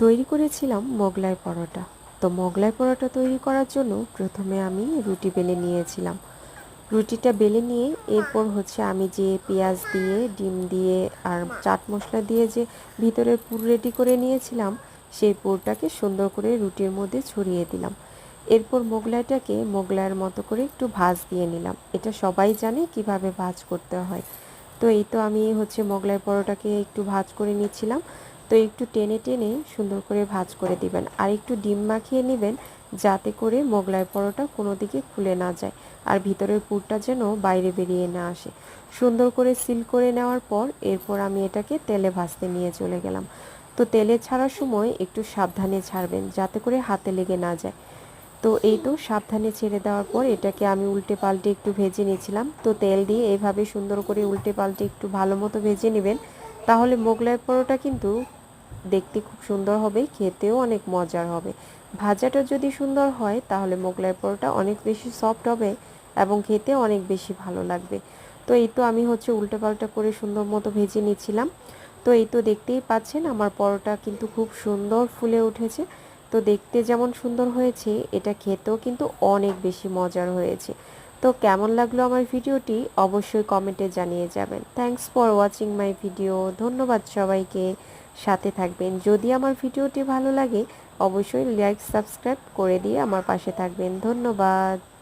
তৈরি করেছিলাম মোগলাই পরোটা। তো মোগলাই পরোটা তৈরি করার জন্য প্রথমে আমি রুটি বেলে নিয়েছিলাম। রুটিটা বেলে নিয়ে এরপর আমি যে পেঁয়াজ দিয়ে ডিম দিয়ে আর চাট মশলা দিয়ে যে ভিতরের পুর রেডি করে নিয়েছিলাম, সেই পুরটাকে সুন্দর করে রুটির মধ্যে ছড়িয়ে দিলাম। এরপর মোগলাইটাকে মোগলাইয়ের মতো করে একটু ভাজ দিয়ে নিলাম। এটা সবাই জানে কিভাবে ভাজ করতে হয়। তো এই তো আমি মোগলাই পরোটাকে একটু ভাজ করে নিচ্ছিলাম। তো একটু টেনে টেনে সুন্দর করে ভাজ করে দিবেন আর একটু ডিম মাখিয়ে নেবেন, যাতে করে মোগলাই পরোটা কোনো দিকে খুলে না যায় আর ভিতরের পুরটা যেন বাইরে বেরিয়ে না আসে। সুন্দর করে সিল করে নেওয়ার পর এরপর আমি এটাকে তেলে ভাজতে নিয়ে চলে গেলাম। তো তেলে ছাড়ার সময় একটু সাবধানে ছাড়বেন, যাতে করে হাতে লেগে না যায়। তো এই তো সাবধানে ছেড়ে দেওয়ার পর এটাকে আমি উল্টে পাল্টে একটু ভেজে নিয়েছিলাম। তো তেল দিয়ে এভাবে সুন্দর করে উল্টে পাল্টে একটু ভালো মতো ভেজে নেবেন, তাহলে মোগলাই পরোটা কিন্তু দেখতে খুব সুন্দর হবে, খেতেও অনেক মজার হবে। ভাজাটা যদি সুন্দর হয় তাহলে মোগলাই পরোটা অনেক বেশি সফট হবে এবং খেতে অনেক বেশি ভালো লাগবে। তো এই তো আমি উল্টে পাল্টা করে সুন্দর মতো ভেজে নিচ্ছিলাম। তো এই তো দেখতেই পাচ্ছেন আমার পরোটা কিন্তু খুব সুন্দর ফুলে উঠেছে। তো দেখতে যেমন সুন্দর হয়েছে, এটা খেতেও কিন্তু অনেক বেশি মজার হয়েছে। তো কেমন লাগলো আমার ভিডিওটি অবশ্যই কমেন্টে জানিয়ে যাবেন। Thanks for watching my video. ধন্যবাদ সবাইকে। সাথে থাকবেন। যদি আমার ভিডিওটি ভালো লাগে অবশ্যই লাইক সাবস্ক্রাইব করে দিয়ে আমার পাশে থাকবেন। ধন্যবাদ।